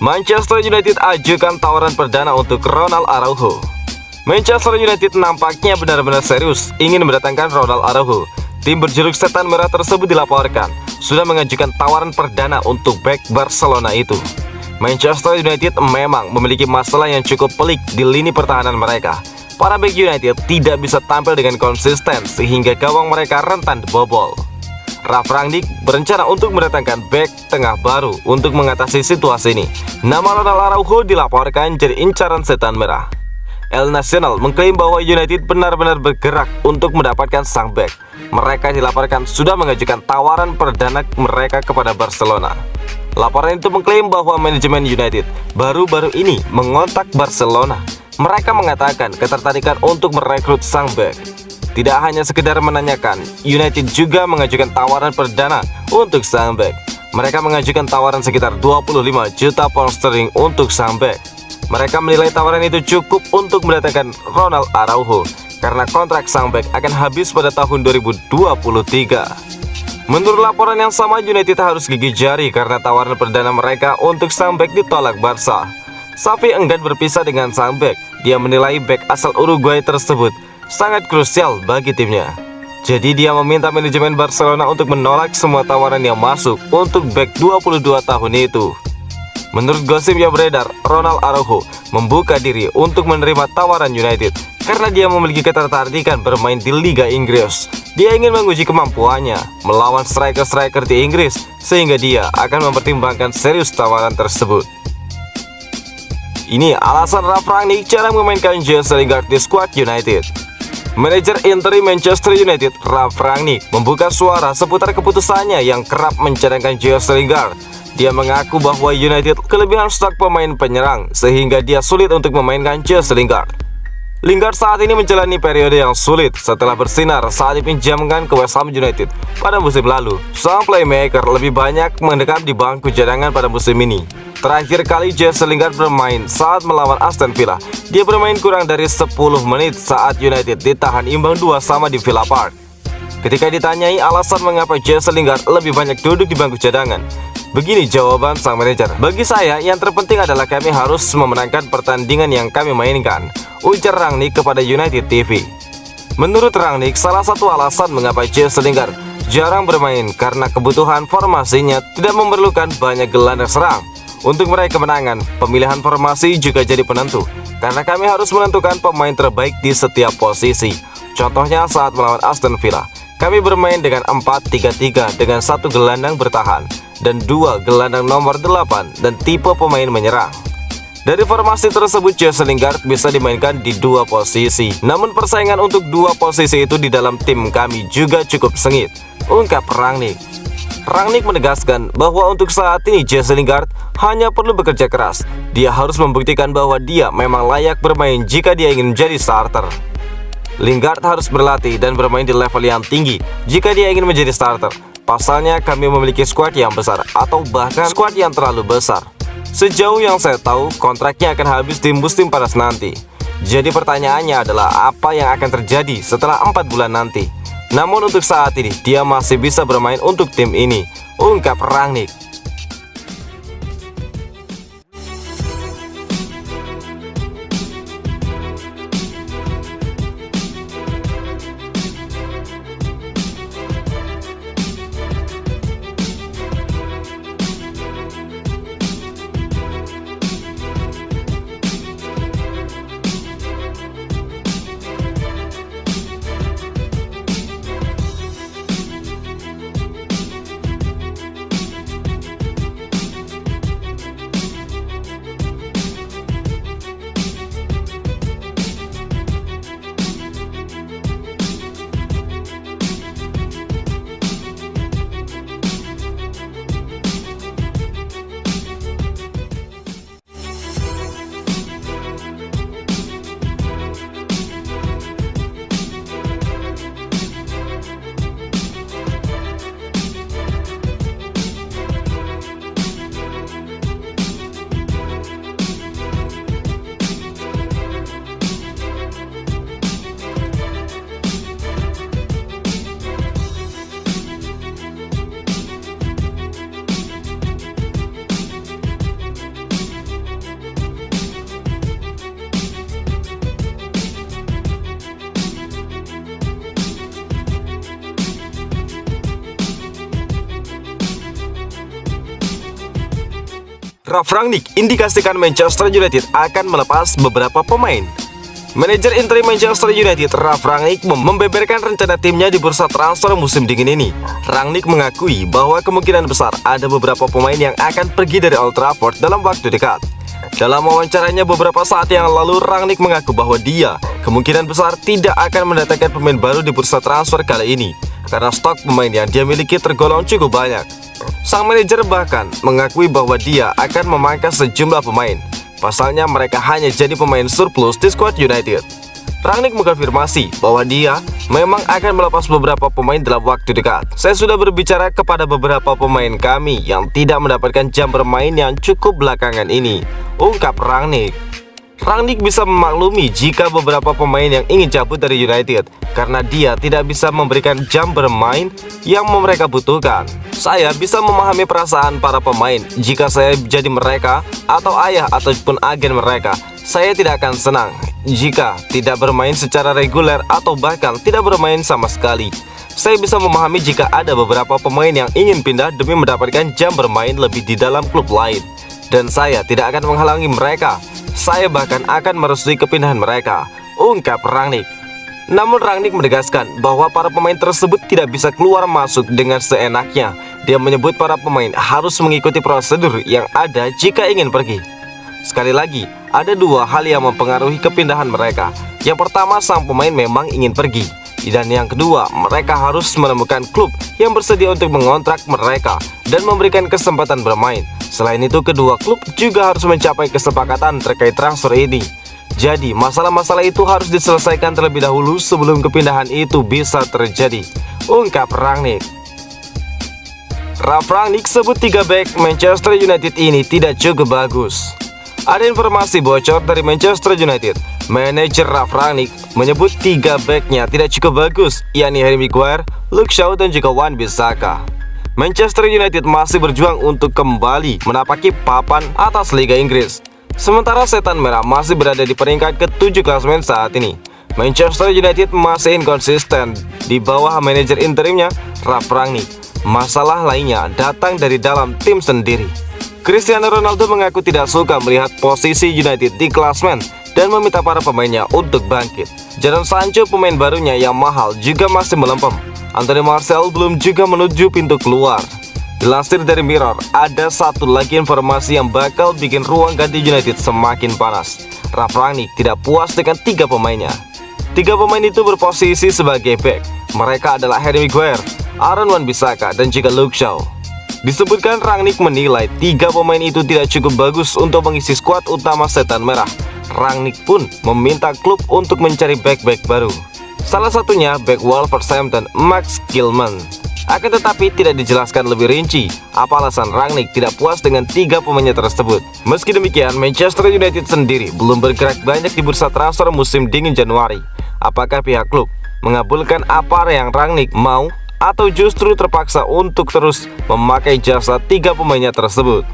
Manchester United ajukan tawaran perdana untuk Ronald Araujo. Manchester United nampaknya benar-benar serius ingin mendatangkan Ronald Araujo. Tim berjuluk Setan Merah tersebut dilaporkan sudah mengajukan tawaran perdana untuk bek Barcelona itu. Manchester United memang memiliki masalah yang cukup pelik di lini pertahanan mereka. Para bek United tidak bisa tampil dengan konsisten sehingga gawang mereka rentan dibobol. Ralf Rangnick berencana untuk mendatangkan bek tengah baru untuk mengatasi situasi ini. Nama Ronald Araujo dilaporkan jadi incaran Setan Merah. El Nacional mengklaim bahwa United benar-benar bergerak untuk mendapatkan sang bek. Mereka dilaporkan sudah mengajukan tawaran perdana mereka kepada Barcelona. Laporan itu mengklaim bahwa manajemen United baru-baru ini mengontak Barcelona. Mereka mengatakan ketertarikan untuk merekrut sang bek. Tidak hanya sekedar menanyakan, United juga mengajukan tawaran perdana untuk sang bek. Mereka mengajukan tawaran sekitar 25 juta pound sterling untuk sang bek. Mereka menilai tawaran itu cukup untuk mendatangkan Ronald Araujo karena kontrak sang bek akan habis pada tahun 2023. Menurut laporan yang sama, United harus gigih jari karena tawaran perdana mereka untuk sang bek ditolak Barca. Xavi enggan berpisah dengan sang bek. Dia menilai bek asal Uruguay tersebut sangat krusial bagi timnya. Jadi dia meminta manajemen Barcelona untuk menolak semua tawaran yang masuk untuk bek 22 tahun itu. Menurut gosip yang beredar, Ronald Araujo membuka diri untuk menerima tawaran United karena dia memiliki ketertarikan bermain di Liga Inggris. Dia ingin menguji kemampuannya melawan striker-striker di Inggris sehingga dia akan mempertimbangkan serius tawaran tersebut. Ini alasan Ralf Rangnick cara memainkan Jesse Lingard di skuad United. Manajer interim Manchester United, Ralf Rangnick, membuka suara seputar keputusannya yang kerap mencadangkan Jesse Lingard. Dia mengaku bahwa United kelebihan stok pemain penyerang sehingga dia sulit untuk memainkan Jesse Lingard. Lingard saat ini menjalani periode yang sulit setelah bersinar saat dipinjamkan ke West Ham United pada musim lalu. Sang playmaker lebih banyak mendekam di bangku cadangan pada musim ini. Terakhir kali Jesse Lingard bermain saat melawan Aston Villa. Dia bermain kurang dari 10 menit saat United ditahan imbang 2-2 di Villa Park. Ketika ditanyai alasan mengapa Jesse Lingard lebih banyak duduk di bangku cadangan, begini jawaban sang manajer. "Bagi saya, yang terpenting adalah kami harus memenangkan pertandingan yang kami mainkan," ujar Rangnick kepada United TV. Menurut Rangnick, salah satu alasan mengapa Jesse Lingard jarang bermain karena kebutuhan formasinya tidak memerlukan banyak gelandang serang. Untuk meraih kemenangan, pemilihan formasi juga jadi penentu, karena kami harus menentukan pemain terbaik di setiap posisi. Contohnya saat melawan Aston Villa, kami bermain dengan 4-3-3 dengan satu gelandang bertahan dan dua gelandang nomor 8 dan tipe pemain menyerang. Dari formasi tersebut, Jesse Lingard bisa dimainkan di dua posisi. Namun persaingan untuk dua posisi itu di dalam tim kami juga cukup sengit, ungkap Rangnick. Rangnick menegaskan bahwa untuk saat ini Jesse Lingard hanya perlu bekerja keras. Dia harus membuktikan bahwa dia memang layak bermain jika dia ingin menjadi starter. Lingard harus berlatih dan bermain di level yang tinggi jika dia ingin menjadi starter. Pasalnya kami memiliki skuad yang besar atau bahkan skuad yang terlalu besar. Sejauh yang saya tahu, kontraknya akan habis di musim panas nanti. Jadi pertanyaannya adalah apa yang akan terjadi setelah 4 bulan nanti. Namun untuk saat ini dia masih bisa bermain untuk tim ini, ungkap Rangnick. Ralf Rangnick indikasikan Manchester United akan melepas beberapa pemain. Manajer interim Manchester United Ralf Rangnick membeberkan rencana timnya di bursa transfer musim dingin ini. Rangnick mengakui bahwa kemungkinan besar ada beberapa pemain yang akan pergi dari Old Trafford dalam waktu dekat. Dalam wawancaranya beberapa saat yang lalu, Rangnick mengaku bahwa dia kemungkinan besar tidak akan mendatangkan pemain baru di bursa transfer kali ini karena stok pemain yang dia miliki tergolong cukup banyak. Sang manajer bahkan mengakui bahwa dia akan memangkas sejumlah pemain. Pasalnya mereka hanya jadi pemain surplus di skuad United. Rangnick mengkonfirmasi bahwa dia memang akan melepas beberapa pemain dalam waktu dekat. Saya sudah berbicara kepada beberapa pemain kami yang tidak mendapatkan jam bermain yang cukup belakangan ini, ungkap Rangnick. Rangnick bisa memaklumi jika beberapa pemain yang ingin cabut dari United karena dia tidak bisa memberikan jam bermain yang mereka butuhkan. Saya bisa memahami perasaan para pemain. Jika saya jadi mereka atau ayah ataupun agen mereka, saya tidak akan senang jika tidak bermain secara reguler atau bahkan tidak bermain sama sekali. Saya bisa memahami jika ada beberapa pemain yang ingin pindah demi mendapatkan jam bermain lebih di dalam klub lain, dan saya tidak akan menghalangi mereka. Saya bahkan akan merestui kepindahan mereka, ungkap Rangnick. Namun Rangnick menegaskan bahwa para pemain tersebut tidak bisa keluar masuk dengan seenaknya. Dia menyebut para pemain harus mengikuti prosedur yang ada jika ingin pergi. Sekali lagi, ada dua hal yang mempengaruhi kepindahan mereka. Yang pertama, sang pemain memang ingin pergi. Dan yang kedua, mereka harus menemukan klub yang bersedia untuk mengontrak mereka dan memberikan kesempatan bermain. Selain itu, kedua klub juga harus mencapai kesepakatan terkait transfer ini. Jadi, masalah-masalah itu harus diselesaikan terlebih dahulu sebelum kepindahan itu bisa terjadi, ungkap Rangnick. Ralf Rangnick sebut 3 bek Manchester United ini tidak cukup bagus. Ada informasi bocor dari Manchester United. Manajer Ralf Rangnick menyebut 3 beknya tidak cukup bagus, yakni Harry Maguire, Luke Shaw, dan juga Wan-Bissaka. Manchester United masih berjuang untuk kembali menapaki papan atas Liga Inggris. Sementara Setan Merah masih berada di peringkat ke-7 klasemen saat ini. Manchester United masih inkonsisten di bawah manajer interimnya Ralf Rangnick. Masalah lainnya datang dari dalam tim sendiri. Cristiano Ronaldo mengaku tidak suka melihat posisi United di klasemen dan meminta para pemainnya untuk bangkit. Jadon Sancho, pemain barunya yang mahal, juga masih melempem. Anthony Martial belum juga menuju pintu keluar. Dilansir dari Mirror, ada satu lagi informasi yang bakal bikin ruang ganti United semakin panas. Ralf Rangnick tidak puas dengan 3 pemainnya. 3 pemain itu berposisi sebagai bek. Mereka adalah Harry Maguire, Aaron Wan-Bissaka, dan juga Luke Shaw. Disebutkan Rangnick menilai 3 pemain itu tidak cukup bagus untuk mengisi skuad utama Setan Merah. Rangnick pun meminta klub untuk mencari bek-bek baru. Salah satunya bek Wolverhampton, Max Kilman. Akan tetapi tidak dijelaskan lebih rinci apa alasan Rangnick tidak puas dengan 3 pemainnya tersebut. Meski demikian, Manchester United sendiri belum bergerak banyak di bursa transfer musim dingin Januari. Apakah pihak klub mengabulkan apa yang Rangnick mau atau justru terpaksa untuk terus memakai jasa 3 pemainnya tersebut?